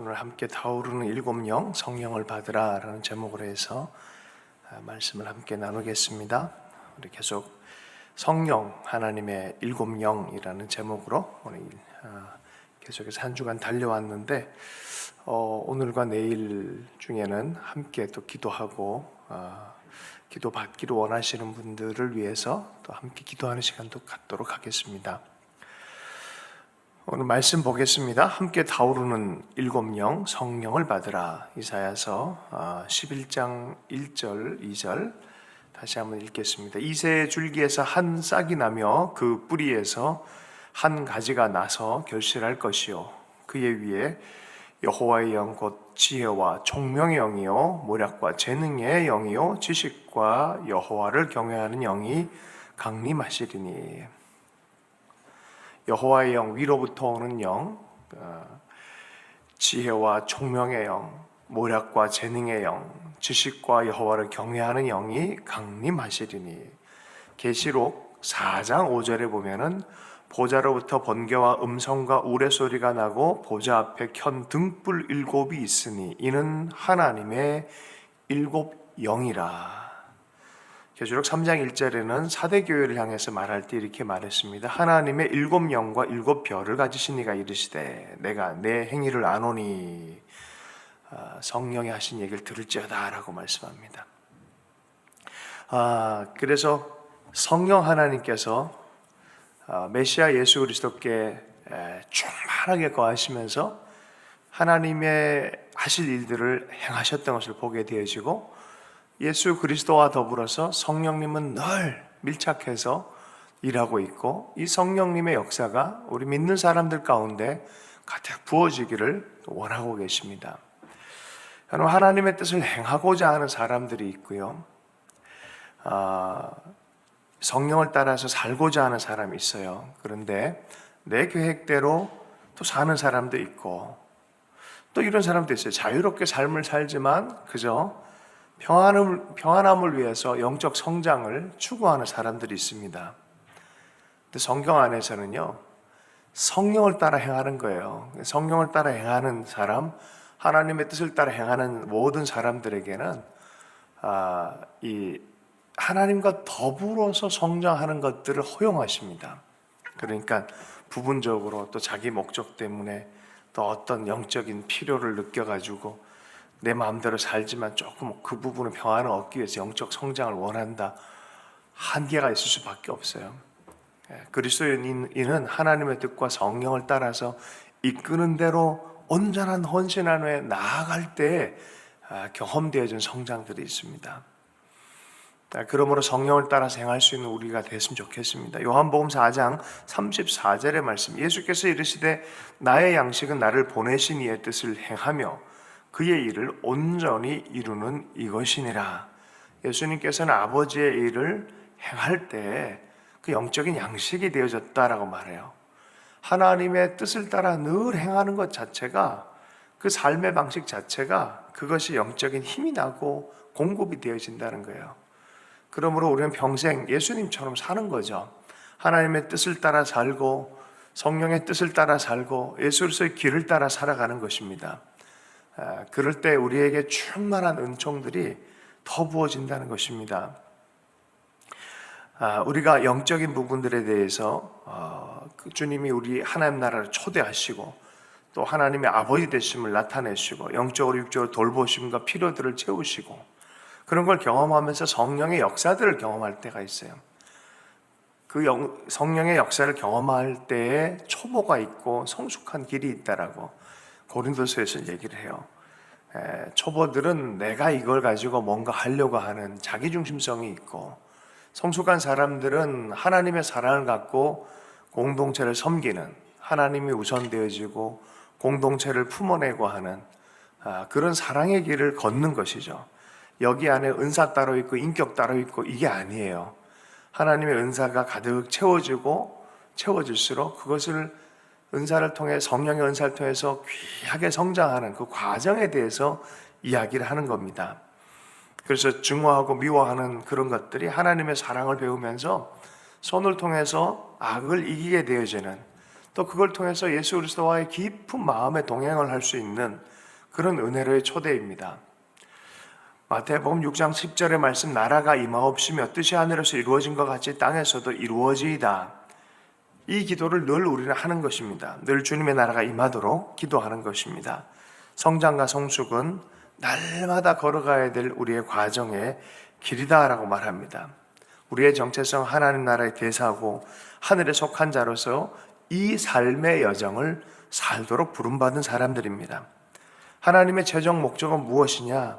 오늘 함께 타오르는 일곱 영 성령을 받으라 라는 제목으로 해서 말씀을 함께 나누겠습니다. 우리 계속 성령 하나님의 일곱 영이라는 제목으로 오늘 계속해서 한 주간 달려왔는데 오늘과 내일 중에는 함께 또 기도하고 기도 받기를 원하시는 분들을 위해서 또 함께 기도하는 시간도 갖도록 하겠습니다. 오늘 말씀 보겠습니다. 함께 타오르는 일곱 영 성령을 받으라. 이사야서 11장 1절 2절 다시 한번 읽겠습니다. 이새의 줄기에서 한 싹이 나며 그 뿌리에서 한 가지가 나서 결실할 것이요 그의 위에 여호와의 영 곧 지혜와 총명의 영이요 모략과 재능의 영이요 지식과 여호와를 경외하는 영이 강림하시리니. 여호와의 영, 위로부터 오는 영, 지혜와 총명의 영, 모략과 재능의 영, 지식과 여호와를 경외하는 영이 강림하시리니. 계시록 4장 5절에 보면은 보좌로부터 번개와 음성과 우레소리가 나고 보좌 앞에 켠 등불 일곱이 있으니 이는 하나님의 일곱 영이라. 계시록 3장 1절에는 사대교회를 향해서 말할 때 이렇게 말했습니다. 하나님의 일곱 영과 일곱 별을 가지신 이가 이르시되 내가 내 행위를 아노니. 성령이 하신 얘기를 들을지어다 라고 말씀합니다. 그래서 성령 하나님께서 메시아 예수 그리스도께 충만하게 거하시면서 하나님의 하실 일들을 행하셨던 것을 보게 되어지고, 예수 그리스도와 더불어서 성령님은 늘 밀착해서 일하고 있고, 이 성령님의 역사가 우리 믿는 사람들 가운데 가득 부어지기를 원하고 계십니다. 여러분, 하나님의 뜻을 행하고자 하는 사람들이 있고요, 성령을 따라서 살고자 하는 사람이 있어요. 그런데 내 계획대로 또 사는 사람도 있고, 또 이런 사람도 있어요. 자유롭게 삶을 살지만 그저 평안함을 위해서 영적 성장을 추구하는 사람들이 있습니다. 근데 성경 안에서는요, 성령을 따라 행하는 거예요. 성령을 따라 행하는 사람, 하나님의 뜻을 따라 행하는 모든 사람들에게는 이 하나님과 더불어서 성장하는 것들을 허용하십니다. 그러니까 부분적으로 또 자기 목적 때문에 또 어떤 영적인 필요를 느껴가지고 내 마음대로 살지만 조금 그 부분의 평안을 얻기 위해서 영적 성장을 원한다. 한계가 있을 수밖에 없어요. 그리스도인은 하나님의 뜻과 성령을 따라서 이끄는 대로 온전한 헌신한 후에 나아갈 때 경험되어진 성장들이 있습니다. 그러므로 성령을 따라서 행할 수 있는 우리가 됐으면 좋겠습니다. 요한복음 4장 34절의 말씀, 예수께서 이르시되 나의 양식은 나를 보내신 이의 뜻을 행하며 그의 일을 온전히 이루는 이것이니라. 예수님께서는 아버지의 일을 행할 때 그 영적인 양식이 되어졌다라고 말해요. 하나님의 뜻을 따라 늘 행하는 것 자체가, 그 삶의 방식 자체가 그것이 영적인 힘이 나고 공급이 되어진다는 거예요. 그러므로 우리는 평생 예수님처럼 사는 거죠. 하나님의 뜻을 따라 살고 성령의 뜻을 따라 살고 예수 그리스도의 길을 따라 살아가는 것입니다. 그럴 때 우리에게 충만한 은총들이 더 부어진다는 것입니다. 우리가 영적인 부분들에 대해서 주님이 우리 하나님 나라를 초대하시고 또 하나님의 아버지 되심을 나타내시고 영적으로 육적으로 돌보심과 필요들을 채우시고 그런 걸 경험하면서 성령의 역사들을 경험할 때가 있어요. 그 성령의 역사를 경험할 때에 초보가 있고 성숙한 길이 있다라고 고린도서에서 얘기를 해요. 초보들은 내가 이걸 가지고 뭔가 하려고 하는 자기중심성이 있고, 성숙한 사람들은 하나님의 사랑을 갖고 공동체를 섬기는, 하나님이 우선되어지고 공동체를 품어내고 하는 그런 사랑의 길을 걷는 것이죠. 여기 안에 은사 따로 있고 인격 따로 있고 이게 아니에요. 하나님의 은사가 가득 채워지고 채워질수록 그것을 은사를 통해, 성령의 은사를 통해서 귀하게 성장하는 그 과정에 대해서 이야기를 하는 겁니다. 그래서 증오하고 미워하는 그런 것들이 하나님의 사랑을 배우면서 손을 통해서 악을 이기게 되어지는, 또 그걸 통해서 예수 그리스도와의 깊은 마음의 동행을 할 수 있는 그런 은혜로의 초대입니다. 마태복음 6장 10절의 말씀, 나라가 임하옵시며 뜻이 하늘에서 이루어진 것 같이 땅에서도 이루어지이다. 이 기도를 늘 우리는 하는 것입니다. 늘 주님의 나라가 임하도록 기도하는 것입니다. 성장과 성숙은 날마다 걸어가야 될 우리의 과정의 길이다라고 말합니다. 우리의 정체성 하나님 나라의 대사고 하늘에 속한 자로서 이 삶의 여정을 살도록 부름받은 사람들입니다. 하나님의 최종 목적은 무엇이냐?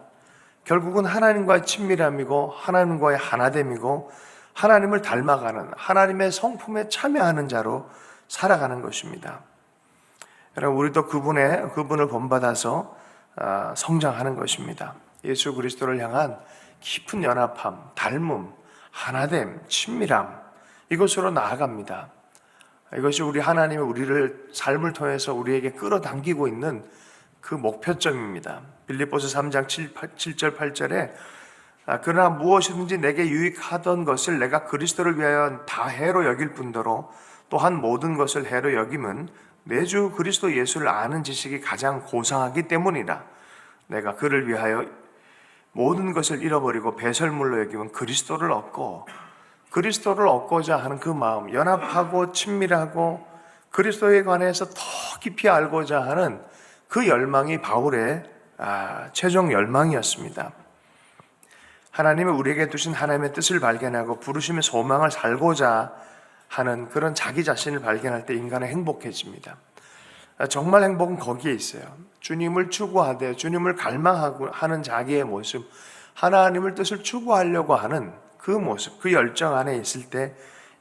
결국은 하나님과의 친밀함이고 하나님과의 하나됨이고 하나님을 닮아가는, 하나님의 성품에 참여하는 자로 살아가는 것입니다. 여러분, 우리도 그분을 본받아서 성장하는 것입니다. 예수 그리스도를 향한 깊은 연합함, 닮음, 하나됨, 친밀함, 이것으로 나아갑니다. 이것이 우리 하나님이 우리를 삶을 통해서 우리에게 끌어당기고 있는 그 목표점입니다. 빌립보서 3장 7절 8절에 그러나 무엇이든지 내게 유익하던 것을 내가 그리스도를 위하여 다 해로 여길 뿐더러 또한 모든 것을 해로 여김은 내 주 그리스도 예수를 아는 지식이 가장 고상하기 때문이라. 내가 그를 위하여 모든 것을 잃어버리고 배설물로 여기면 그리스도를 얻고자 하는 그 마음, 연합하고 친밀하고 그리스도에 관해서 더 깊이 알고자 하는 그 열망이 바울의 최종 열망이었습니다. 하나님이 우리에게 두신 하나님의 뜻을 발견하고 부르심의 소망을 살고자 하는 그런 자기 자신을 발견할 때 인간은 행복해집니다. 정말 행복은 거기에 있어요. 주님을 추구하되 주님을 갈망하고 하는 자기의 모습, 하나님을 뜻을 추구하려고 하는 그 모습, 그 열정 안에 있을 때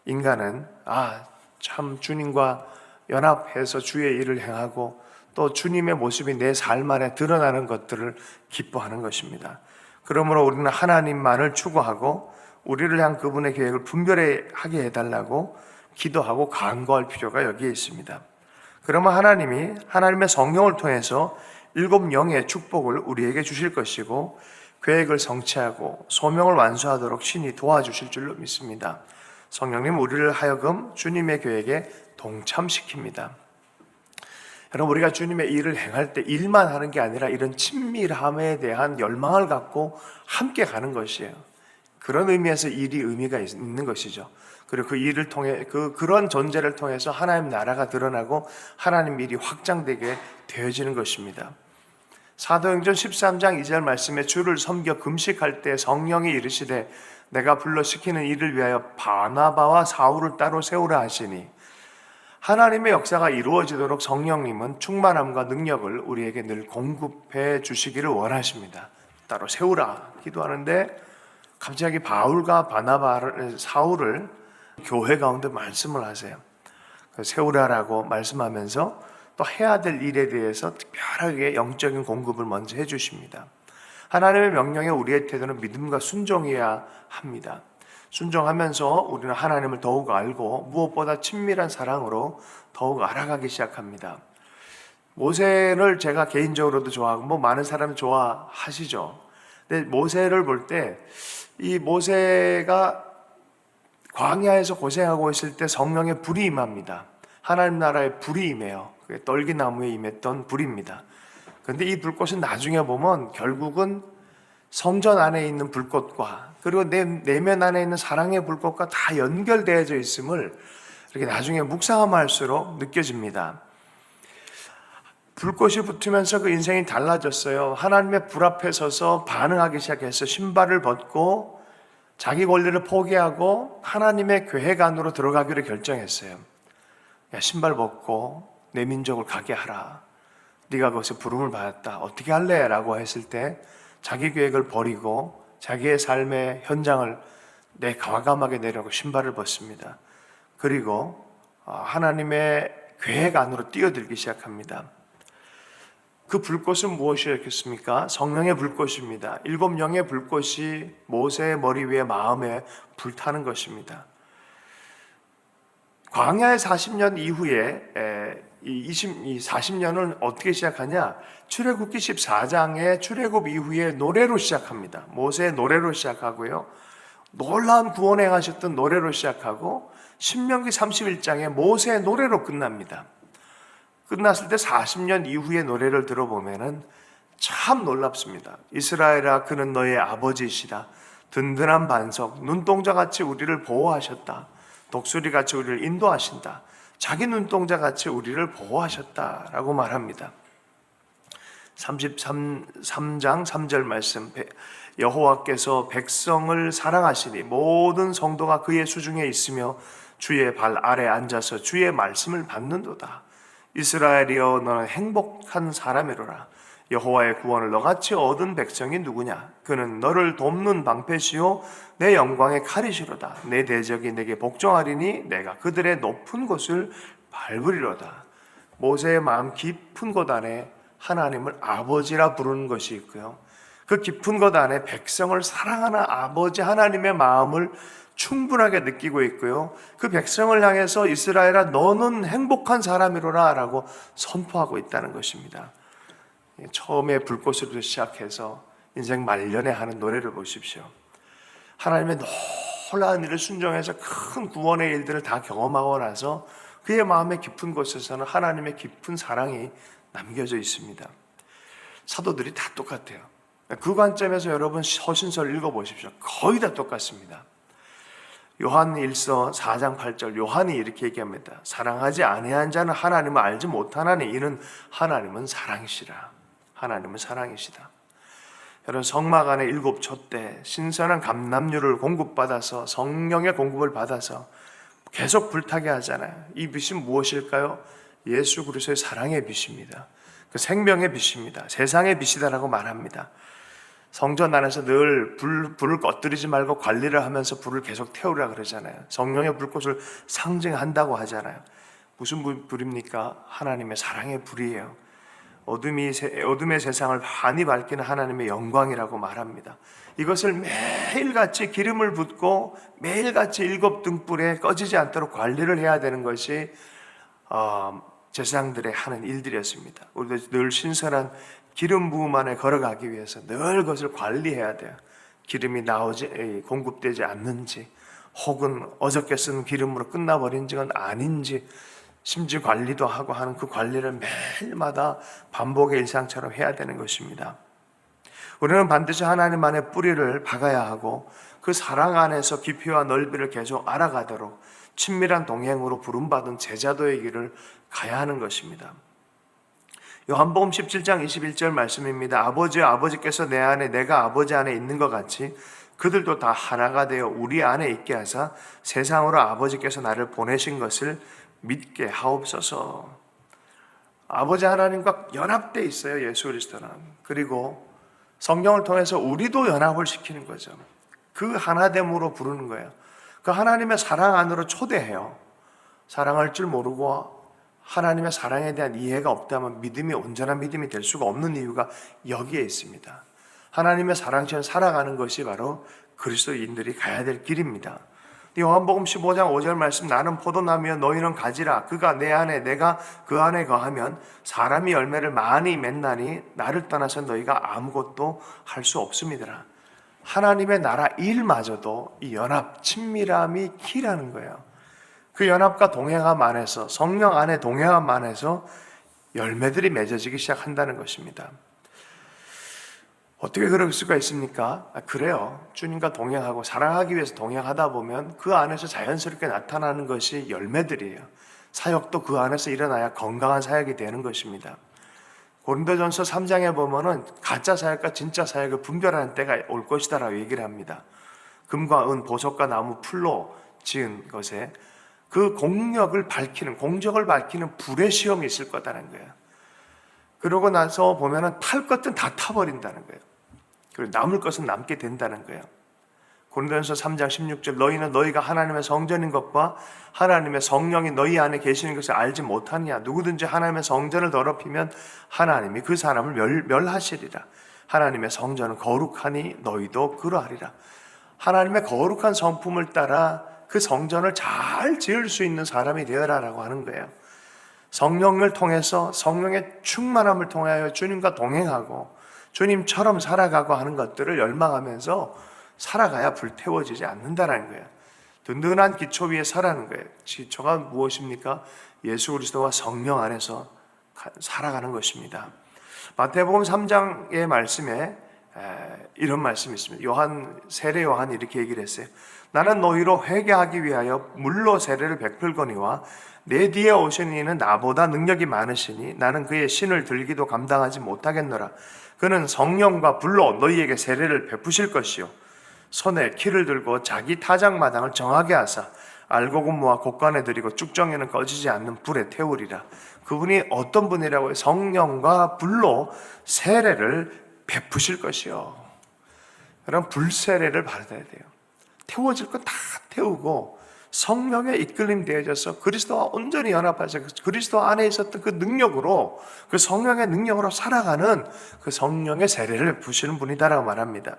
인간은 참 주님과 연합해서 주의 일을 행하고 또 주님의 모습이 내 삶 안에 드러나는 것들을 기뻐하는 것입니다. 그러므로 우리는 하나님만을 추구하고 우리를 향한 그분의 계획을 분별하게 해달라고 기도하고 간구할 필요가 여기에 있습니다. 그러면 하나님이 하나님의 성령을 통해서 7 영의 축복을 우리에게 주실 것이고 계획을 성취하고 소명을 완수하도록 신이 도와주실 줄로 믿습니다. 성령님 우리를 하여금 주님의 계획에 동참시킵니다. 여러분, 우리가 주님의 일을 행할 때 일만 하는 게 아니라 이런 친밀함에 대한 열망을 갖고 함께 가는 것이에요. 그런 의미에서 일이 의미가 있는 것이죠. 그리고 그 일을 통해 그런 존재를 통해서 하나님 나라가 드러나고 하나님 일이 확장되게 되어지는 것입니다. 사도행전 13장 2절 말씀에 주를 섬겨 금식할 때 성령이 이르시되 내가 불러 시키는 일을 위하여 바나바와 사울을 따로 세우라 하시니, 하나님의 역사가 이루어지도록 성령님은 충만함과 능력을 우리에게 늘 공급해 주시기를 원하십니다. 따로 세우라 기도하는데 갑자기 바울과 사울을 교회 가운데 말씀을 하세요. 세우라라고 말씀하면서 또 해야 될 일에 대해서 특별하게 영적인 공급을 먼저 해주십니다. 하나님의 명령에 우리의 태도는 믿음과 순종해야 합니다. 순종하면서 우리는 하나님을 더욱 알고 무엇보다 친밀한 사랑으로 더욱 알아가기 시작합니다. 모세를 제가 개인적으로도 좋아하고 많은 사람이 좋아하시죠. 근데 모세를 볼 때 이 모세가 광야에서 고생하고 있을 때 성령의 불이 임합니다. 하나님 나라의 불이 임해요. 떨기나무에 임했던 불입니다. 그런데 이 불꽃은 나중에 보면 결국은 성전 안에 있는 불꽃과 그리고 내면 안에 있는 사랑의 불꽃과 다 연결되어져 있음을 이렇게 나중에 묵상할수록 느껴집니다. 불꽃이 붙으면서 그 인생이 달라졌어요. 하나님의 불 앞에 서서 반응하기 시작해서 신발을 벗고 자기 권리를 포기하고 하나님의 계획 안으로 들어가기로 결정했어요. 야, 신발 벗고 내 민족을 가게 하라. 네가 거기서 부름을 받았다. 어떻게 할래? 라고 했을 때 자기 계획을 버리고 자기의 삶의 현장을 과감하게 내려고 신발을 벗습니다. 그리고 하나님의 계획 안으로 뛰어들기 시작합니다. 그 불꽃은 무엇이었겠습니까? 성령의 불꽃입니다. 7 영의 불꽃이 모세의 머리 위에 마음에 불타는 것입니다. 광야의 40년 이후에 이 40년을 어떻게 시작하냐? 출애굽기 14장의 출애굽 이후에 노래로 시작합니다. 모세의 노래로 시작하고요. 놀라운 구원에 행하셨던 노래로 시작하고 신명기 31장에 모세의 노래로 끝납니다. 끝났을 때 40년 이후의 노래를 들어보면은 참 놀랍습니다. 이스라엘아, 그는 너의 아버지이시다. 든든한 반석, 눈동자같이 우리를 보호하셨다. 독수리같이 우리를 인도하신다. 자기 눈동자같이 우리를 보호하셨다라고 말합니다. 33장 3절 말씀, 여호와께서 백성을 사랑하시니 모든 성도가 그의 수중에 있으며 주의 발 아래 앉아서 주의 말씀을 받는도다. 이스라엘이여, 너는 행복한 사람이로라. 여호와의 구원을 너같이 얻은 백성이 누구냐? 그는 너를 돕는 방패시요 내 영광의 칼이시로다. 내 대적이 내게 복종하리니 내가 그들의 높은 곳을 밟으리로다. 모세의 마음 깊은 곳 안에 하나님을 아버지라 부르는 것이 있고요, 그 깊은 곳 안에 백성을 사랑하는 아버지 하나님의 마음을 충분하게 느끼고 있고요, 그 백성을 향해서 이스라엘아, 너는 행복한 사람이로라 라고 선포하고 있다는 것입니다. 처음에 불꽃으로 시작해서 인생 말년에 하는 노래를 보십시오. 하나님의 놀라운 일을 순종해서 큰 구원의 일들을 다 경험하고 나서 그의 마음의 깊은 곳에서는 하나님의 깊은 사랑이 남겨져 있습니다. 사도들이 다 똑같아요. 그 관점에서 여러분 서신서를 읽어보십시오. 거의 다 똑같습니다. 요한 1서 4장 8절, 요한이 이렇게 얘기합니다. 사랑하지 아니한 자는 하나님을 알지 못하나니 이는 하나님은 사랑이시라. 하나님은 사랑이시다. 여러분, 성막 안에 7초 때 신선한 감람류를 공급받아서, 성령의 공급을 받아서 계속 불타게 하잖아요. 이 빛은 무엇일까요? 예수 그리스도의 사랑의 빛입니다. 그 생명의 빛입니다. 세상의 빛이다라고 말합니다. 성전 안에서 늘 불을 꺼뜨리지 말고 관리를 하면서 불을 계속 태우라 그러잖아요. 성령의 불꽃을 상징한다고 하잖아요. 무슨 불입니까? 하나님의 사랑의 불이에요. 어둠의 세상을 환히 밝히는 하나님의 영광이라고 말합니다. 이것을 매일같이 기름을 붓고 매일같이 7등불에 꺼지지 않도록 관리를 해야 되는 것이 제사장들의 하는 일들이었습니다. 우리도 늘 신선한 기름 부음 안에 걸어가기 위해서 늘 그것을 관리해야 돼요. 기름이 공급되지 않는지, 혹은 어저께 쓴 기름으로 끝나버린 적은 아닌지 심지 관리도 하고 하는 그 관리를 매일마다 반복의 일상처럼 해야 되는 것입니다. 우리는 반드시 하나님 안에 뿌리를 박아야 하고 그 사랑 안에서 깊이와 넓이를 계속 알아가도록 친밀한 동행으로 부름받은 제자도의 길을 가야 하는 것입니다. 요한복음 17장 21절 말씀입니다. 아버지여, 아버지께서 내 안에 내가 아버지 안에 있는 것 같이 그들도 다 하나가 되어 우리 안에 있게 하사 세상으로 아버지께서 나를 보내신 것을 믿게 하옵소서. 아버지 하나님과 연합되어 있어요, 예수 그리스도는. 그리고 성령을 통해서 우리도 연합을 시키는 거죠. 그 하나됨으로 부르는 거예요. 그 하나님의 사랑 안으로 초대해요. 사랑할 줄 모르고 하나님의 사랑에 대한 이해가 없다면 믿음이 온전한 믿음이 될 수가 없는 이유가 여기에 있습니다. 하나님의 사랑처럼 살아가는 것이 바로 그리스도인들이 가야 될 길입니다. 요한복음 15장 5절 말씀, 나는 포도나무여 너희는 가지라. 그가 내 안에 내가 그 안에 거하면 사람이 열매를 많이 맺나니 나를 떠나서 너희가 아무것도 할 수 없음이더라. 하나님의 나라 일마저도 이 연합, 친밀함이 키라는 거예요. 그 연합과 동행함 안에서, 성령 안에 동행함 안에서 열매들이 맺어지기 시작한다는 것입니다. 어떻게 그럴 수가 있습니까? 그래요. 주님과 동행하고 사랑하기 위해서 동행하다 보면 그 안에서 자연스럽게 나타나는 것이 열매들이에요. 사역도 그 안에서 일어나야 건강한 사역이 되는 것입니다. 고린도전서 3장에 보면은 가짜 사역과 진짜 사역을 분별하는 때가 올 것이다라고 얘기를 합니다. 금과 은, 보석과 나무, 풀로 지은 것에 그 공적을 밝히는 불의 시험이 있을 거다는 거예요. 그러고 나서 보면은 탈 것은 다 타버린다는 거예요. 그리고 남을 것은 남게 된다는 거예요. 고린도전서 3장 16절, 너희는 너희가 하나님의 성전인 것과 하나님의 성령이 너희 안에 계시는 것을 알지 못하느냐. 누구든지 하나님의 성전을 더럽히면 하나님이 그 사람을 멸하시리라. 하나님의 성전은 거룩하니 너희도 그러하리라. 하나님의 거룩한 성품을 따라 그 성전을 잘 지을 수 있는 사람이 되어라라고 하는 거예요. 성령을 통해서, 성령의 충만함을 통하여 주님과 동행하고 주님처럼 살아가고 하는 것들을 열망하면서 살아가야 불태워지지 않는다는 거예요. 든든한 기초 위에 서라는 거예요. 기초가 무엇입니까? 예수 그리스도와 성령 안에서 살아가는 것입니다. 마태복음 3장의 말씀에 이런 말씀이 있습니다. 세례 요한이 이렇게 얘기를 했어요. 나는 너희로 회개하기 위하여 물로 세례를 베풀거니와 내 뒤에 오신 이는 나보다 능력이 많으시니 나는 그의 신을 들기도 감당하지 못하겠노라. 그는 성령과 불로 너희에게 세례를 베푸실 것이요 손에 키를 들고 자기 타작마당을 정하게 하사 알고 군무와 곡간에 들이고 쭉정에는 꺼지지 않는 불에 태우리라. 그분이 어떤 분이라고요? 성령과 불로 세례를 베푸실 것이요. 그럼 불세례를 받아야 돼요. 태워질 건 다 태우고 성령에 이끌림 되어져서 그리스도와 온전히 연합해서 그리스도 안에 있었던 그 능력으로, 그 성령의 능력으로 살아가는 그 성령의 세례를 베푸시는 분이다라고 말합니다.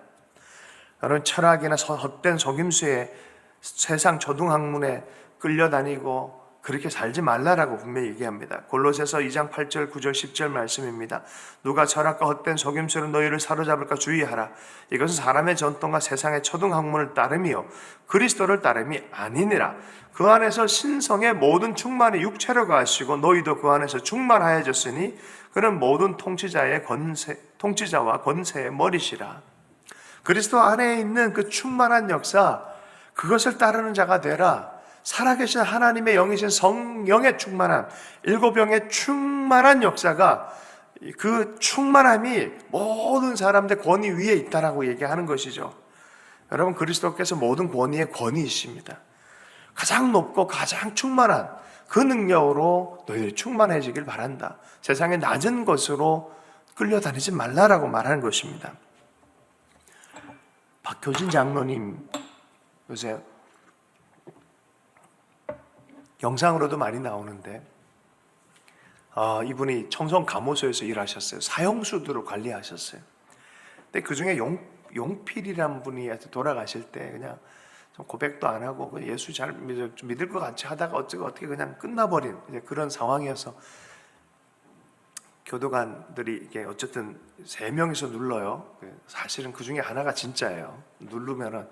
여러분, 철학이나 헛된 속임수에 세상 초등학문에 끌려다니고 그렇게 살지 말라라고 분명히 얘기합니다. 골로새서 2장 8절 9절 10절 말씀입니다. 누가 철학과 헛된 속임수로 너희를 사로잡을까 주의하라. 이것은 사람의 전통과 세상의 초등학문을 따름이요 그리스도를 따름이 아니니라. 그 안에서 신성의 모든 충만이 육체로 가시고 너희도 그 안에서 충만하여졌으니 그는 모든 통치자와 권세의 머리시라. 그리스도 안에 있는 그 충만한 역사, 그것을 따르는 자가 되라. 살아계신 하나님의 영이신 성령의 충만한, 일곱 영의 충만한 역사가, 그 충만함이 모든 사람들 권위 위에 있다라고 얘기하는 것이죠. 여러분, 그리스도께서 모든 권위의 권위이십니다. 가장 높고 가장 충만한 그 능력으로 너희들이 충만해지길 바란다. 세상의 낮은 것으로 끌려다니지 말라라고 말하는 것입니다. 박효진 장로님 요새 영상으로도 많이 나오는데 이분이 청송 감호소에서 일하셨어요. 사형수들을 관리하셨어요. 근데 그중에 용필이라는 분이 돌아가실 때 그냥 좀 고백도 안 하고 예수 잘 믿을 것 같이 하다가 어떻게 그냥 끝나버린 그런 상황이어서 교도관들이 이게 어쨌든 3명이서 눌러요. 사실은 그 중에 하나가 진짜예요. 누르면은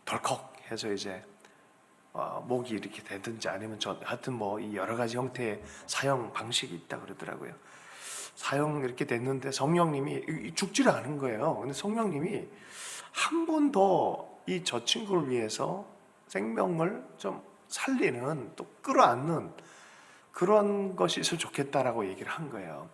덜컥 해서 이제 목이 이렇게 되든지 아니면 하여튼 이 여러 가지 형태의 사형 방식이 있다 그러더라고요. 사형 이렇게 됐는데 성령님이 죽지를 않은 거예요. 근데 성령님이 한 번 더 저 친구를 위해서 생명을 좀 살리는, 또 끌어안는 그런 것이 있으면 좋겠다라고 얘기를 한 거예요.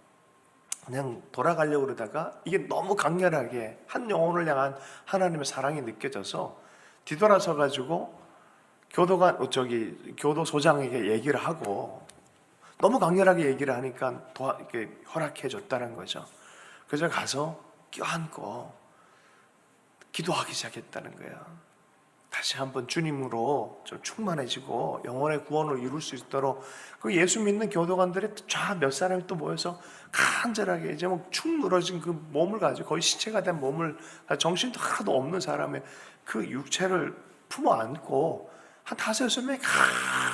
그냥 돌아가려고 그러다가 이게 너무 강렬하게 한 영혼을 향한 하나님의 사랑이 느껴져서 뒤돌아서 가지고 교도소장에게 얘기를 하고 너무 강렬하게 얘기를 하니까 이렇게 허락해 줬다는 거죠. 그래서 가서 껴안고 기도하기 시작했다는 거예요. 다시 한번 주님으로 좀 충만해지고 영혼의 구원을 이룰 수 있도록 그 예수 믿는 교도관들이 몇 사람이 또 모여서 간절하게 이제 축 늘어진 그 몸을 가지고 거의 시체가 된 몸을, 정신도 하나도 없는 사람의 그 육체를 품어 안고 한 5-6명이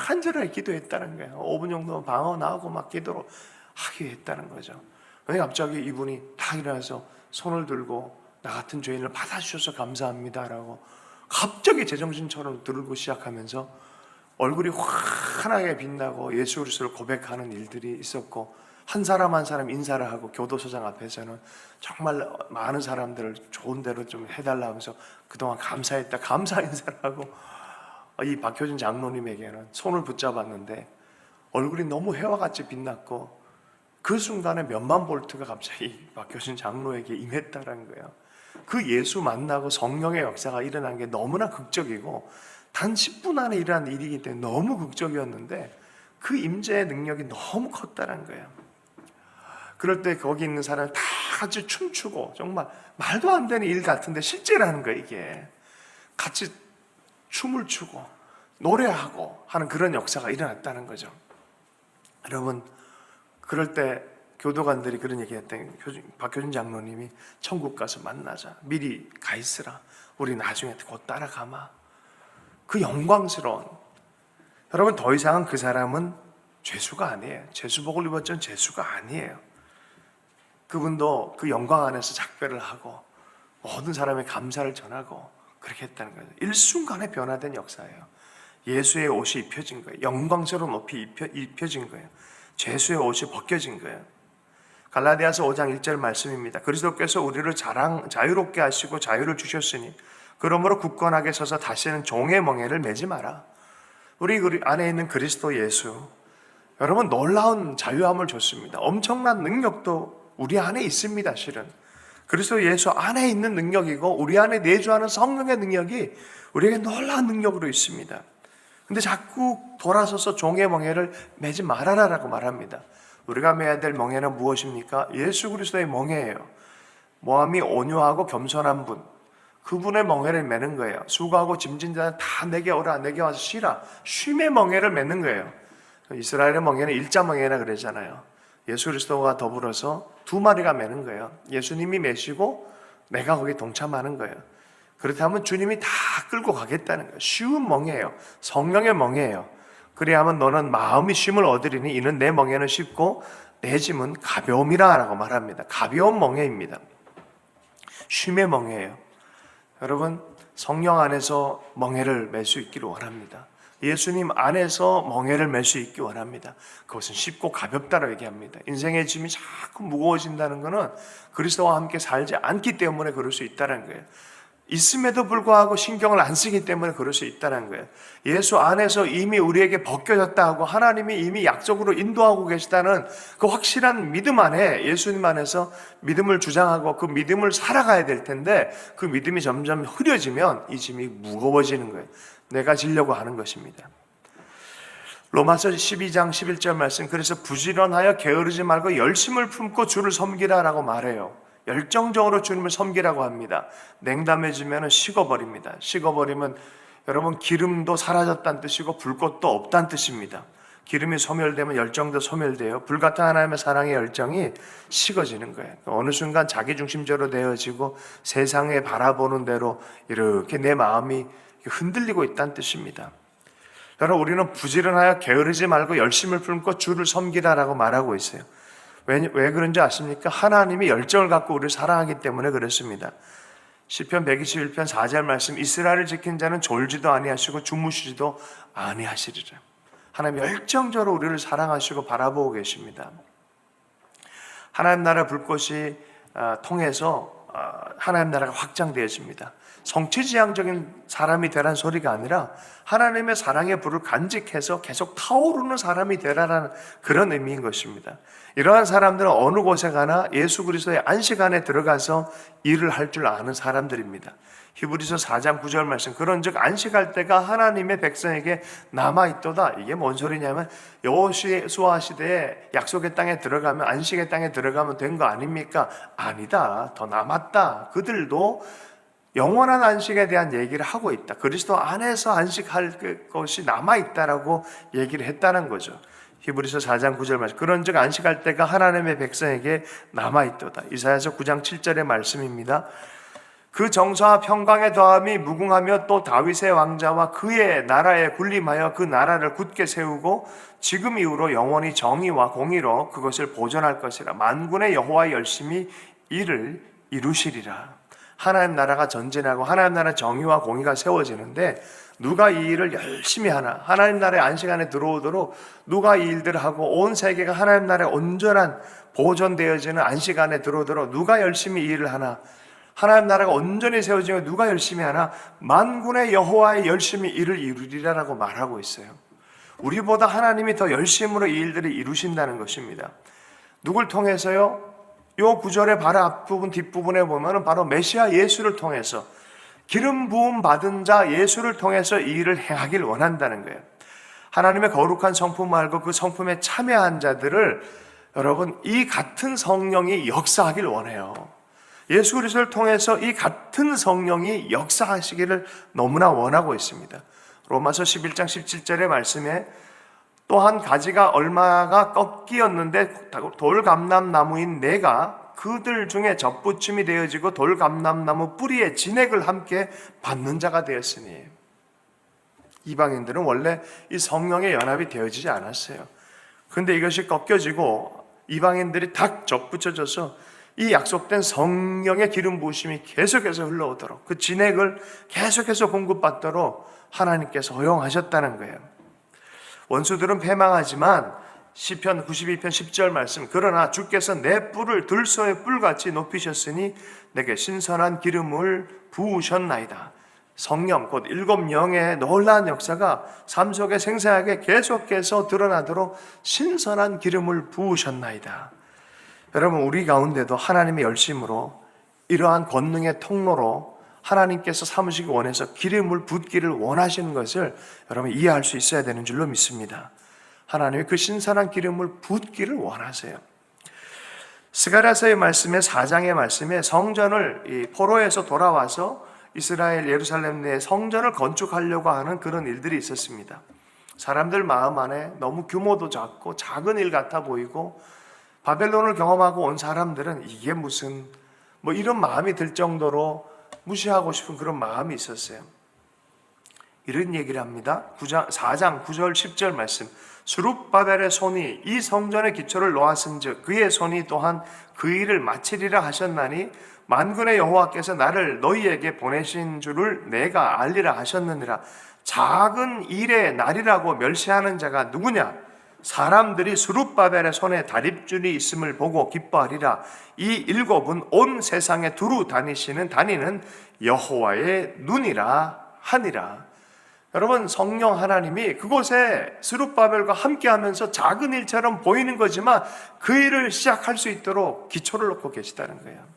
간절하게 기도했다는 거예요. 5분 정도 방어 나오고 막 기도로 하게 했다는 거죠. 근데 갑자기 이분이 딱 일어나서 손을 들고 나 같은 죄인을 받아주셔서 감사합니다라고 갑자기 제정신처럼 들고 시작하면서 얼굴이 환하게 빛나고 예수 그리스도를 고백하는 일들이 있었고, 한 사람 한 사람 인사를 하고 교도소장 앞에서는 정말 많은 사람들을 좋은 대로 좀 해달라 하면서 그동안 감사했다 감사 인사를 하고, 이 박효진 장로님에게는 손을 붙잡았는데 얼굴이 너무 해와같이 빛났고 그 순간에 몇만 볼트가 갑자기 박효진 장로에게 임했다는 거예요. 그 예수 만나고 성령의 역사가 일어난 게 너무나 극적이고 단 10분 안에 일어난 일이기 때문에 너무 극적이었는데 그 임재의 능력이 너무 컸다는 거예요. 그럴 때 거기 있는 사람이 다 같이 춤추고 정말 말도 안 되는 일 같은데 실제라는 거예요. 이게 같이 춤을 추고 노래하고 하는 그런 역사가 일어났다는 거죠. 여러분, 그럴 때 교도관들이 그런 얘기했대요. 박효진 장로님이 천국 가서 만나자, 미리 가 있으라, 우리 나중에 곧 따라가마. 그 영광스러운, 여러분, 더 이상은 그 사람은 죄수가 아니에요. 죄수복을 입었던 죄수가 아니에요. 그분도 그 영광 안에서 작별을 하고 모든 사람의 감사를 전하고 그렇게 했다는 거예요. 일순간에 변화된 역사예요. 예수의 옷이 입혀진 거예요. 영광스러운 옷이 입혀진 거예요. 죄수의 옷이 벗겨진 거예요. 갈라디아서 5장 1절 말씀입니다. 그리스도께서 우리를 자유롭게 하시고 자유를 주셨으니 그러므로 굳건하게 서서 다시는 종의 멍에를 매지 마라. 우리 안에 있는 그리스도 예수, 여러분 놀라운 자유함을 줬습니다. 엄청난 능력도 우리 안에 있습니다. 실은 그리스도 예수 안에 있는 능력이고 우리 안에 내주하는 성령의 능력이 우리에게 놀라운 능력으로 있습니다. 근데 자꾸 돌아서서 종의 멍에를 매지 말아라라고 말합니다. 우리가 매야 될 멍에는 무엇입니까? 예수 그리스도의 멍에예요. 모함이 온유하고 겸손한 분, 그분의 멍에를 매는 거예요. 수고하고 짐진 자는 다 내게 오라, 내게 와서 쉬라. 쉼의 멍에를 매는 거예요. 이스라엘의 멍에는 일자 멍에라 그러잖아요. 예수 그리스도와 더불어서 두 마리가 매는 거예요. 예수님이 매시고 내가 거기에 동참하는 거예요. 그렇다면 주님이 다 끌고 가겠다는 거예요. 쉬운 멍에예요. 성령의 멍에예요. 그래야만 너는 마음이 쉼을 얻으리니 이는 내 멍에는 쉽고 내 짐은 가벼움이라 라고 말합니다. 가벼운 멍에입니다. 쉼의 멍에예요. 여러분 성령 안에서 멍에를 맬 수 있기를 원합니다. 예수님 안에서 멍에를 맬 수 있기 원합니다. 그것은 쉽고 가볍다고 얘기합니다. 인생의 짐이 자꾸 무거워진다는 것은 그리스도와 함께 살지 않기 때문에 그럴 수 있다는 거예요. 있음에도 불구하고 신경을 안 쓰기 때문에 그럴 수 있다는 거예요. 예수 안에서 이미 우리에게 벗겨졌다 하고 하나님이 이미 약속으로 인도하고 계시다는 그 확실한 믿음 안에 예수님 안에서 믿음을 주장하고 그 믿음을 살아가야 될 텐데 그 믿음이 점점 흐려지면 이 짐이 무거워지는 거예요. 내가 지려고 하는 것입니다. 로마서 12장 11절 말씀, 그래서 부지런하여 게으르지 말고 열심을 품고 주를 섬기라라고 말해요. 열정적으로 주님을 섬기라고 합니다. 냉담해지면 식어버립니다. 식어버리면 여러분 기름도 사라졌다는 뜻이고 불꽃도 없다는 뜻입니다. 기름이 소멸되면 열정도 소멸돼요. 불같은 하나님의 사랑의 열정이 식어지는 거예요. 어느 순간 자기중심적으로 되어지고 세상에 바라보는 대로 이렇게 내 마음이 흔들리고 있다는 뜻입니다. 여러분 우리는 부지런하여 게으르지 말고 열심을 품고 주를 섬기라라고 말하고 있어요. 왜 그런지 아십니까? 하나님이 열정을 갖고 우리를 사랑하기 때문에 그렇습니다. 시편 121편 4절 말씀, 이스라엘을 지킨 자는 졸지도 아니하시고 주무시지도 아니하시리라. 하나님 열정적으로 우리를 사랑하시고 바라보고 계십니다. 하나님 나라 불꽃이 통해서 하나님 나라가 확장되어집니다. 성취지향적인 사람이 되라는 소리가 아니라 하나님의 사랑의 불을 간직해서 계속 타오르는 사람이 되라는 그런 의미인 것입니다. 이러한 사람들은 어느 곳에 가나 예수 그리스도의 안식 안에 들어가서 일을 할 줄 아는 사람들입니다. 히브리서 4장 9절 말씀, 그런즉 안식할 때가 하나님의 백성에게 남아있도다. 이게 뭔 소리냐면 여호수아 시대에 약속의 땅에 들어가면, 안식의 땅에 들어가면 된 거 아닙니까? 아니다, 더 남았다. 그들도 영원한 안식에 대한 얘기를 하고 있다. 그리스도 안에서 안식할 것이 남아있다라고 얘기를 했다는 거죠. 히브리서 4장 9절 말씀, 그런즉 안식할 때가 하나님의 백성에게 남아있도다. 이사야서 9장 7절의 말씀입니다. 그 정사와 평강의 더함이 무궁하며 또 다윗의 왕자와 그의 나라에 군림하여 그 나라를 굳게 세우고 지금 이후로 영원히 정의와 공의로 그것을 보존할 것이라. 만군의 여호와의 열심히 이를 이루시리라. 하나님 나라가 전진하고 하나님 나라의 정의와 공의가 세워지는데 누가 이 일을 열심히 하나, 하나님 나라의 안식 안에 들어오도록 누가 이 일들을 하고 온 세계가 하나님 나라의 온전한 보존되어지는 안식 안에 들어오도록 누가 열심히 이 일을 하나, 하나님 나라가 온전히 세워지면 누가 열심히 하나, 만군의 여호와의 열심히 이를 이루리라라고 말하고 있어요. 우리보다 하나님이 더 열심으로 이 일들을 이루신다는 것입니다. 누굴 통해서요? 요 구절의 바로 앞부분 뒷부분에 보면은 바로 메시아 예수를 통해서, 기름 부음 받은 자 예수를 통해서 이 일을 행하길 원한다는 거예요. 하나님의 거룩한 성품 알고 그 성품에 참여한 자들을 여러분 이 같은 성령이 역사하길 원해요. 예수 그리스도를 통해서 이 같은 성령이 역사하시기를 너무나 원하고 있습니다. 로마서 11장 17절의 말씀에 또한 가지가 얼마가 꺾이었는데 돌감람나무인 내가 그들 중에 접붙임이 되어지고 돌감람나무 뿌리에 진액을 함께 받는 자가 되었으니. 이방인들은 원래 이 성령의 연합이 되어지지 않았어요. 그런데 이것이 꺾여지고 이방인들이 딱 접붙여져서 이 약속된 성령의 기름 부으심이 계속해서 흘러오도록, 그 진액을 계속해서 공급받도록 하나님께서 허용하셨다는 거예요. 원수들은 패망하지만 시편 92편 10절 말씀, 그러나 주께서 내 뿔을 들소의 뿔같이 높이셨으니 내게 신선한 기름을 부으셨나이다. 성령 곧 일곱 영의 놀라운 역사가 삶 속에 생생하게 계속해서 드러나도록 신선한 기름을 부으셨나이다. 여러분, 우리 가운데도 하나님의 열심으로 이러한 권능의 통로로 하나님께서 삼으시기 원해서 기름을 붓기를 원하시는 것을 여러분 이해할 수 있어야 되는 줄로 믿습니다. 하나님이 그 신선한 기름을 붓기를 원하세요. 스가랴서의 말씀에 4장의 말씀에 성전을 포로에서 돌아와서 이스라엘 예루살렘 내 성전을 건축하려고 하는 그런 일들이 있었습니다. 사람들 마음 안에 너무 규모도 작고 작은 일 같아 보이고, 바벨론을 경험하고 온 사람들은 이게 무슨 이런 마음이 들 정도로 무시하고 싶은 그런 마음이 있었어요. 이런 얘기를 합니다. 4장 9절 10절 말씀, 스룹바벨의 손이 이 성전의 기초를 놓았은즉 그의 손이 또한 그 일을 마치리라 하셨나니 만군의 여호와께서 나를 너희에게 보내신 줄을 내가 알리라 하셨느니라. 작은 일의 날이라고 멸시하는 자가 누구냐? 사람들이 스룹바벨의 손에 다립줄이 있음을 보고 기뻐하리라. 이 일곱은 온 세상에 두루 다니는 여호와의 눈이라 하니라. 여러분, 성령 하나님이 그곳에 스룹바벨과 함께하면서 작은 일처럼 보이는 거지만 그 일을 시작할 수 있도록 기초를 놓고 계시다는 거예요.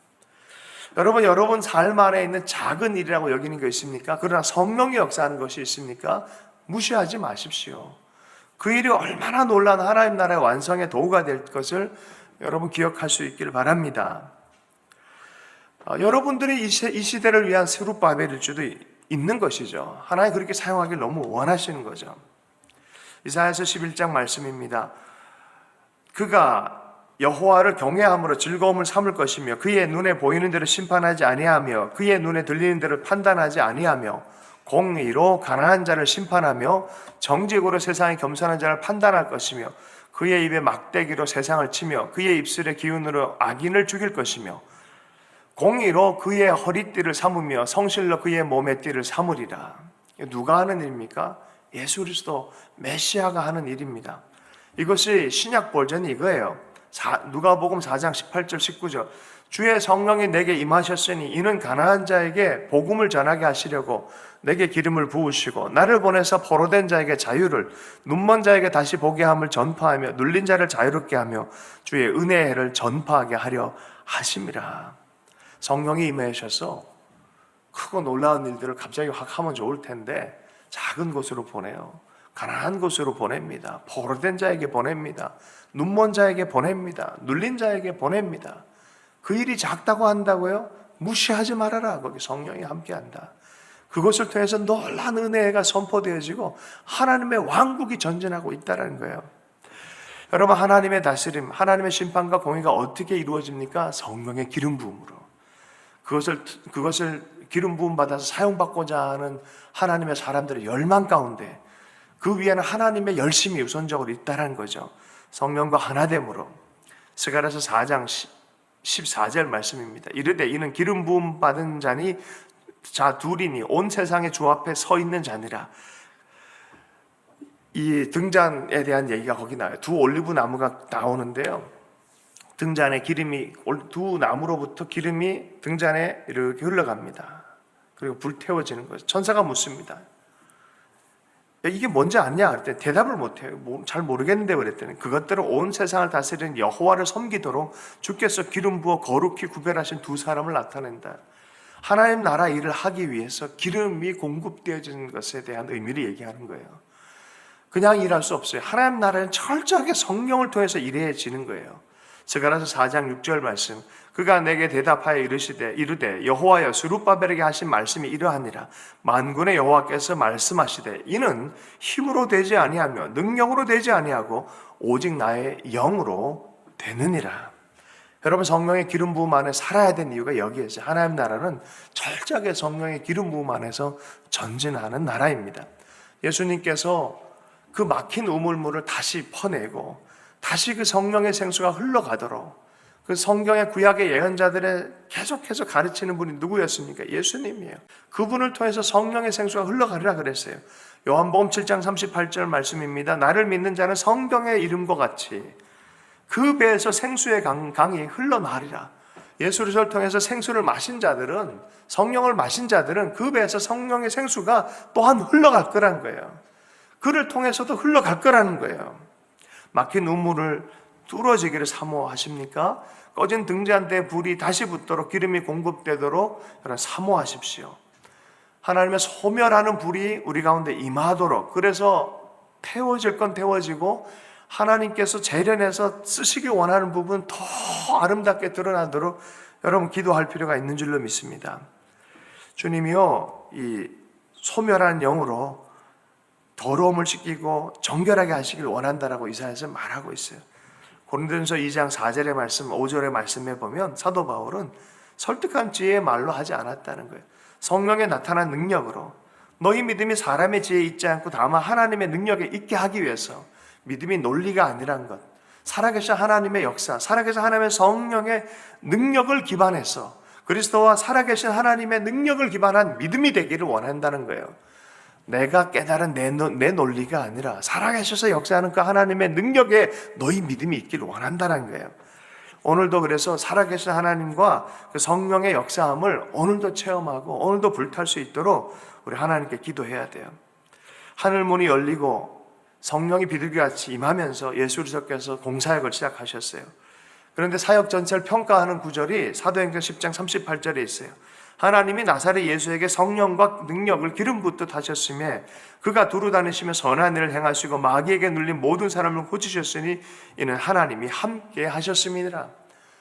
여러분 삶 안에 있는 작은 일이라고 여기는 게 있습니까? 그러나 성령이 역사하는 것이 있습니까? 무시하지 마십시오. 그 일이 얼마나 놀라운 하나님 나라의 완성의 도구가 될 것을 여러분 기억할 수 있기를 바랍니다. 여러분들이 이 시대를 위한 스룹바벨일 수도 있는 것이죠. 하나님 그렇게 사용하기를 너무 원하시는 거죠. 이사야서 11장 말씀입니다. 그가 여호와를 경외함으로 즐거움을 삼을 것이며 그의 눈에 보이는 대로 심판하지 아니하며 그의 눈에 들리는 대로 판단하지 아니하며 공의로 가난한 자를 심판하며 정직으로 세상의 겸손한 자를 판단할 것이며 그의 입에 막대기로 세상을 치며 그의 입술의 기운으로 악인을 죽일 것이며 공의로 그의 허리띠를 삼으며 성실로 그의 몸의 띠를 삼으리라. 누가 하는 일입니까? 예수 그리스도 메시아가 하는 일입니다. 이것이 신약 버전이 이거예요. 누가복음 4장 18절 19절, 주의 성령이 내게 임하셨으니 이는 가난한 자에게 복음을 전하게 하시려고 내게 기름을 부으시고 나를 보내서 포로된 자에게 자유를, 눈먼 자에게 다시 보게 함을 전파하며 눌린 자를 자유롭게 하며 주의 은혜의 해를 전파하게 하려 하심이라. 성령이 임하셔서 크고 놀라운 일들을 갑자기 확 하면 좋을 텐데 작은 곳으로 보내요. 가난한 곳으로 보냅니다. 포로된 자에게 보냅니다. 눈먼 자에게 보냅니다. 눌린 자에게 보냅니다. 그 일이 작다고 한다고요? 무시하지 말아라. 거기 성령이 함께한다. 그것을 통해서 놀라운 은혜가 선포되어지고 하나님의 왕국이 전진하고 있다는 거예요. 여러분, 하나님의 다스림, 하나님의 심판과 공의가 어떻게 이루어집니까? 성령의 기름 부음으로. 그것을 기름 부음 받아서 사용받고자 하는 하나님의 사람들의 열망 가운데 그 위에는 하나님의 열심이 우선적으로 있다는 거죠. 성령과 하나됨으로. 스가랴서 4장 14절 말씀입니다. 이르되 이는 기름 부음 받은 자니 자 둘이니 온 세상의 주 앞에 서 있는 자니라. 이 등잔에 대한 얘기가 거기 나와요. 두 올리브 나무가 나오는데요. 등잔에 기름이, 두 나무로부터 기름이 등잔에 이렇게 흘러갑니다. 그리고 불태워지는 거죠. 천사가 묻습니다. 이게 뭔지 아냐? 그랬더니 대답을 못해요. 잘 모르겠는데 그랬더니 그것들은 온 세상을 다스리는 여호와를 섬기도록 주께서 기름 부어 거룩히 구별하신 두 사람을 나타낸다. 하나님 나라 일을 하기 위해서 기름이 공급되어지는 것에 대한 의미를 얘기하는 거예요. 그냥 일할 수 없어요. 하나님 나라는 철저하게 성령을 통해서 일해지는 거예요. 스가랴서 4장 6절 말씀, 그가 내게 대답하여 이르되 여호와여 스룹바벨에게 하신 말씀이 이러하니라. 만군의 여호와께서 말씀하시되 이는 힘으로 되지 아니하며 능력으로 되지 아니하고 오직 나의 영으로 되느니라. 여러분, 성령의 기름 부음 안에 살아야 되는 이유가 여기에서 하나님 나라는 철저하게 성령의 기름 부음 안에서 전진하는 나라입니다. 예수님께서 그 막힌 우물물을 다시 퍼내고 다시 그 성령의 생수가 흘러가도록 그 성경의 구약의 예언자들의 계속해서 가르치는 분이 누구였습니까? 예수님이에요. 그분을 통해서 성령의 생수가 흘러가리라 그랬어요. 요한복음 7장 38절 말씀입니다. 나를 믿는 자는 성경의 이름과 같이 그 배에서 생수의 강이 흘러나리라. 예수 그리스도를 통해서 생수를 마신 자들은, 성령을 마신 자들은 그 배에서 성령의 생수가 또한 흘러갈 거라는 거예요. 그를 통해서도 흘러갈 거라는 거예요. 막힌 우물을 뚫어지기를 사모하십니까? 꺼진 등잔대에 불이 다시 붙도록 기름이 공급되도록 여러분 사모하십시오. 하나님의 소멸하는 불이 우리 가운데 임하도록, 그래서 태워질 건 태워지고 하나님께서 재련해서 쓰시기 원하는 부분 더 아름답게 드러나도록 여러분 기도할 필요가 있는 줄로 믿습니다. 주님이요, 이 소멸한 영으로 더러움을 씻기고 정결하게 하시길 원한다라고 이사야서 말하고 있어요. 고린도전서 2장 4절의 말씀, 5절의 말씀에 보면 사도 바울은 설득한 지혜의 말로 하지 않았다는 거예요. 성령에 나타난 능력으로, 너희 믿음이 사람의 지혜에 있지 않고 다만 하나님의 능력에 있게 하기 위해서, 믿음이 논리가 아니란 것, 살아계신 하나님의 역사, 살아계신 하나님의 성령의 능력을 기반해서 그리스도와 살아계신 하나님의 능력을 기반한 믿음이 되기를 원한다는 거예요. 내가 깨달은 내 논리가 아니라 살아계셔서 역사하는 그 하나님의 능력에 너희 믿음이 있기를 원한다는 거예요. 오늘도 그래서 살아계신 하나님과 그 성령의 역사함을 오늘도 체험하고 오늘도 불탈 수 있도록 우리 하나님께 기도해야 돼요. 하늘문이 열리고 성령이 비둘기같이 임하면서 예수 그리스도께서 공사역을 시작하셨어요. 그런데 사역 전체를 평가하는 구절이 사도행전 10장 38절에 있어요. 하나님이 나사렛 예수에게 성령과 능력을 기름 붓듯 하셨으며 그가 두루 다니시며 선한 일을 행하시고 마귀에게 눌린 모든 사람을 고치셨으니 이는 하나님이 함께 하셨음이니라.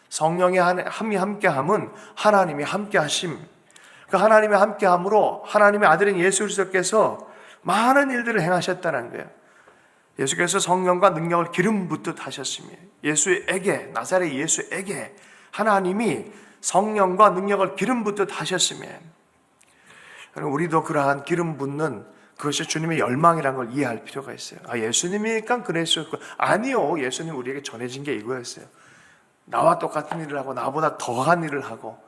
성령의 함께함은 하나님이 함께하심. 그 하나님의 함께함으로 하나님의 아들인 예수 그리스도께서 많은 일들을 행하셨다는 거예요. 예수께서 성령과 능력을 기름 붓듯 하셨으며 예수에게, 나사렛 예수에게 하나님이 성령과 능력을 기름 붓듯 하셨으며, 우리도 그러한 기름 붓는 그것이 주님의 열망이라는 걸 이해할 필요가 있어요. 예수님이니까 그랬었고, 아니요, 예수님 우리에게 전해진 게 이거였어요. 나와 똑같은 일을 하고 나보다 더한 일을 하고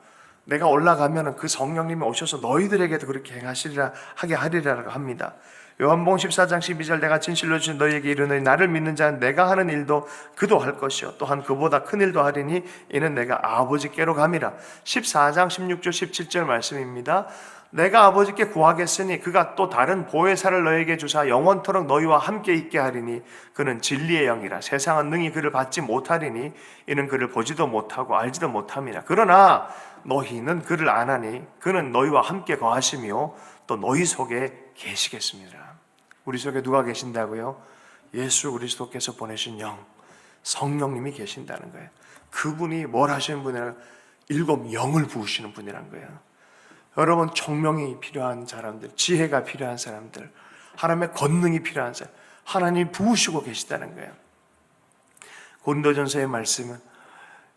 내가 올라가면 그 성령님이 오셔서 너희들에게도 그렇게 행하시리라 하게 하리라고 합니다. 요한복음 14장 12절 내가 진실로 주신 너희에게 이르노니 나를 믿는 자는 내가 하는 일도 그도 할 것이요 또한 그보다 큰 일도 하리니 이는 내가 아버지께로 감이라. 14장 16절 17절 말씀입니다. 내가 아버지께 구하겠으니 그가 또 다른 보혜사를 너희에게 주사 영원토록 너희와 함께 있게 하리니 그는 진리의 영이라. 세상은 능히 그를 받지 못하리니 이는 그를 보지도 못하고 알지도 못함이라. 그러나 너희는 그를 아나니 그는 너희와 함께 거하시며 또 너희 속에 계시겠습니다. 우리 속에 누가 계신다고요? 예수 그리스도께서 보내신 영, 성령님이 계신다는 거예요. 그분이 뭘 하시는 분이라? 7 영을 부으시는 분이란 거예요. 여러분, 총명이 필요한 사람들, 지혜가 필요한 사람들, 하나님의 권능이 필요한 사람, 하나님이 부으시고 계시다는 거예요. 고린도전서의 말씀은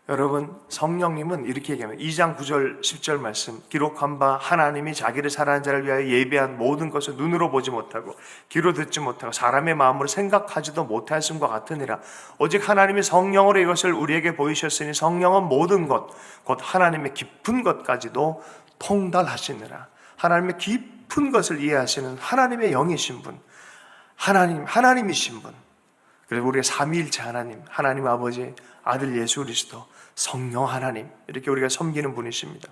여러분, 성령님은 이렇게 얘기합니다. 2장 9절 10절 말씀, 기록한 바 하나님이 자기를 사랑하는 자를 위하여 예비한 모든 것을 눈으로 보지 못하고 귀로 듣지 못하고 사람의 마음으로 생각하지도 못하였음과 같으니라. 오직 하나님이 성령으로 이것을 우리에게 보이셨으니 성령은 모든 것, 곧 하나님의 깊은 것까지도 통달하시느라. 하나님의 깊은 것을 이해하시는 하나님의 영이신 분, 하나님이신 분. 그리고 우리가 삼위일체 하나님, 하나님 아버지, 아들 예수 그리스도, 성령 하나님, 이렇게 우리가 섬기는 분이십니다.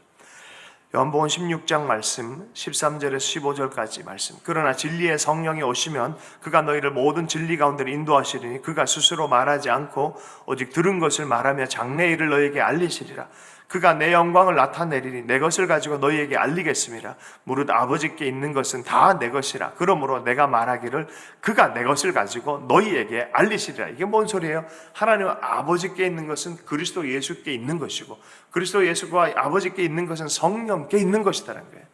요한복음 16장 말씀 13절에서 15절까지 말씀. 그러나 진리의 성령이 오시면 그가 너희를 모든 진리 가운데로 인도하시리니 그가 스스로 말하지 않고 오직 들은 것을 말하며 장래 일을 너희에게 알리시리라. 그가 내 영광을 나타내리니 내 것을 가지고 너희에게 알리겠습니다. 무릇 아버지께 있는 것은 다 내 것이라. 그러므로 내가 말하기를 그가 내 것을 가지고 너희에게 알리시리라. 이게 뭔 소리예요? 하나님 아버지께 있는 것은 그리스도 예수께 있는 것이고 그리스도 예수가 아버지께 있는 것은 성령께 있는 것이라는 거예요.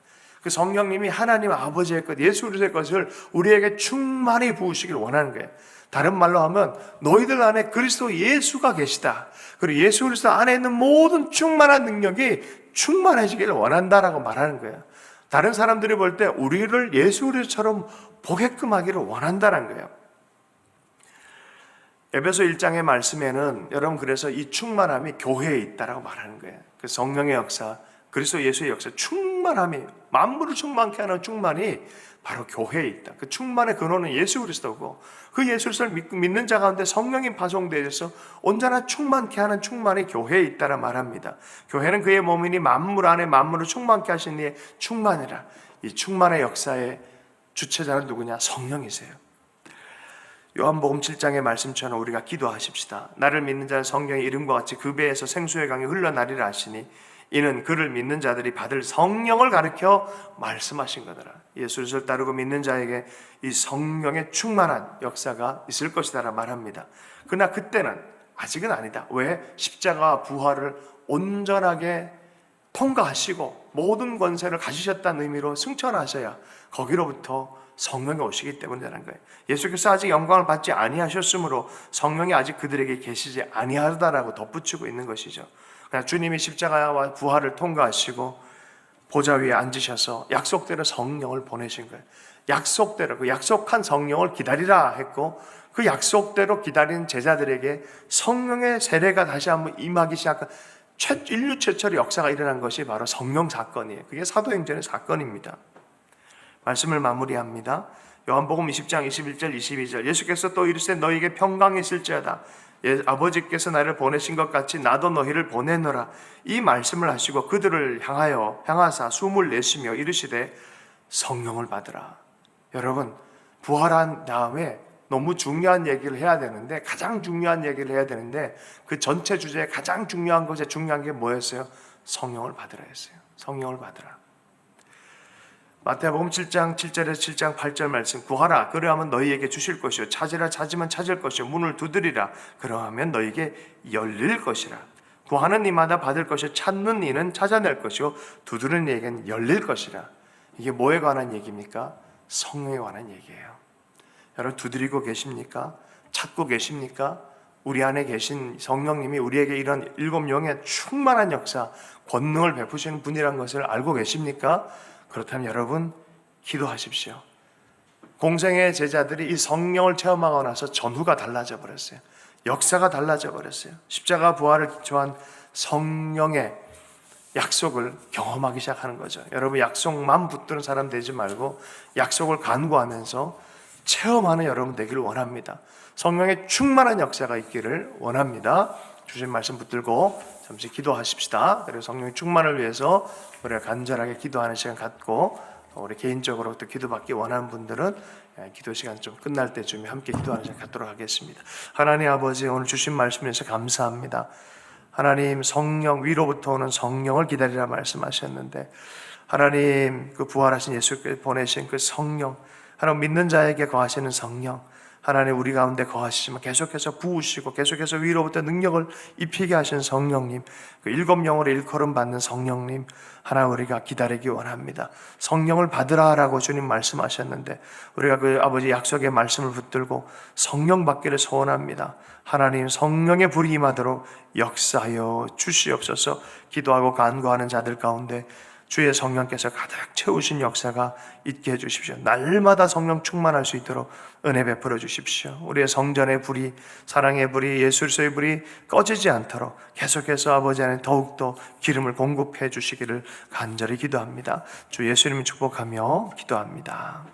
그 성령님이 하나님 아버지의 것, 예수 그리스도의 것을 우리에게 충만히 부으시길 원하는 거예요. 다른 말로 하면 너희들 안에 그리스도 예수가 계시다. 그리고 예수 그리스도 안에 있는 모든 충만한 능력이 충만해지기를 원한다라고 말하는 거예요. 다른 사람들이 볼 때 우리를 예수 그리스도처럼 보게끔 하기를 원한다는 거예요. 에베소 1장의 말씀에는 여러분 그래서 이 충만함이 교회에 있다라고 말하는 거예요. 그 성령의 역사, 그리스도 예수의 역사, 충만함이 만물을 충만케 하는 충만이 바로 교회에 있다. 그 충만의 근원은 예수 그리스도고 그 예수 그리스도를 믿는 자 가운데 성령이 파송되어서 온전한 충만케 하는 충만이 교회에 있다라 말합니다. 교회는 그의 몸이니 만물 안에 만물을 충만케 하신 이의 충만이라. 이 충만의 역사의 주체자는 누구냐? 성령이세요. 요한복음 7장의 말씀처럼 우리가 기도하십시다. 나를 믿는 자는 성령의 이름과 같이 그 배에서 생수의 강이 흘러나리라 하시니 이는 그를 믿는 자들이 받을 성령을 가르쳐 말씀하신 거더라. 예수를 따르고 믿는 자에게 이 성령의 충만한 역사가 있을 것이다라 말합니다. 그러나 그때는 아직은 아니다. 왜? 십자가와 부활을 온전하게 통과하시고 모든 권세를 가지셨다는 의미로 승천하셔야 거기로부터 성령이 오시기 때문이라는 거예요. 예수께서 아직 영광을 받지 아니하셨으므로 성령이 아직 그들에게 계시지 아니하다라고 덧붙이고 있는 것이죠. 그냥 주님이 십자가와 부활을 통과하시고 보좌 위에 앉으셔서 약속대로 성령을 보내신 거예요. 약속대로 그 약속한 성령을 기다리라 했고 그 약속대로 기다린 제자들에게 성령의 세례가 다시 한번 임하기 시작한 인류 최초의 역사가 일어난 것이 바로 성령 사건이에요. 그게 사도행전의 사건입니다. 말씀을 마무리합니다. 요한복음 20장 21절 22절 예수께서 또 이르시되 너희에게 평강이 있을지어다. 아버지께서 나를 보내신 것 같이 나도 너희를 보내노라. 이 말씀을 하시고 그들을 향하사 숨을 내쉬며 이르시되 성령을 받으라. 여러분 부활한 다음에 너무 중요한 얘기를 해야 되는데 가장 중요한 얘기를 해야 되는데 그 전체 주제에 가장 중요한 것에 중요한 게 뭐였어요? 성령을 받으라 했어요. 성령을 받으라. 마태복음 7장 7절에서 7장 8절 말씀 구하라 그러하면 너희에게 주실 것이요 찾으라 찾으면 찾을 것이요 문을 두드리라 그러하면 너희에게 열릴 것이라. 구하는 이마다 받을 것이요 찾는 이는 찾아낼 것이요 두드리는 이에게는 열릴 것이라. 이게 뭐에 관한 얘기입니까? 성령에 관한 얘기예요. 여러분 두드리고 계십니까? 찾고 계십니까? 우리 안에 계신 성령님이 우리에게 이런 7영의 충만한 역사, 권능을 베푸시는 분이라는 것을 알고 계십니까? 그렇다면 여러분 기도하십시오. 공생의 제자들이 이 성령을 체험하고 나서 전후가 달라져 버렸어요. 역사가 달라져 버렸어요. 십자가 부활을 기초한 성령의 약속을 경험하기 시작하는 거죠. 여러분 약속만 붙드는 사람 되지 말고 약속을 간구하면서 체험하는 여러분 되기를 원합니다. 성령의 충만한 역사가 있기를 원합니다. 주신 말씀 붙들고 잠시 기도하십시다. 그리고 성령의 충만을 위해서 우리가 간절하게 기도하는 시간 갖고 우리 개인적으로 또 기도받기 원하는 분들은 기도 시간 좀 끝날 때쯤에 함께 기도하는 시간 갖도록 하겠습니다. 하나님 아버지 오늘 주신 말씀에서 감사합니다. 하나님 성령 위로부터 오는 성령을 기다리라 말씀하셨는데 하나님 그 부활하신 예수께서 보내신 그 성령 하나님 믿는 자에게 거하시는 성령 하나님 우리 가운데 거하시지만 계속해서 부으시고 계속해서 위로부터 능력을 입히게 하신 성령님 그 7영으로 일컬음 받는 성령님 하나 우리가 기다리기 원합니다. 성령을 받으라라고 주님 말씀하셨는데 우리가 그 아버지 약속의 말씀을 붙들고 성령 받기를 소원합니다. 하나님 성령의 불이 임하도록 역사하여 주시옵소서. 기도하고 간구하는 자들 가운데 주의 성령께서 가득 채우신 역사가 있게 해주십시오. 날마다 성령 충만할 수 있도록 은혜 베풀어 주십시오. 우리의 성전의 불이 사랑의 불이 예술서의 불이 꺼지지 않도록 계속해서 아버지 안에 더욱더 기름을 공급해 주시기를 간절히 기도합니다. 주 예수님을 축복하며 기도합니다.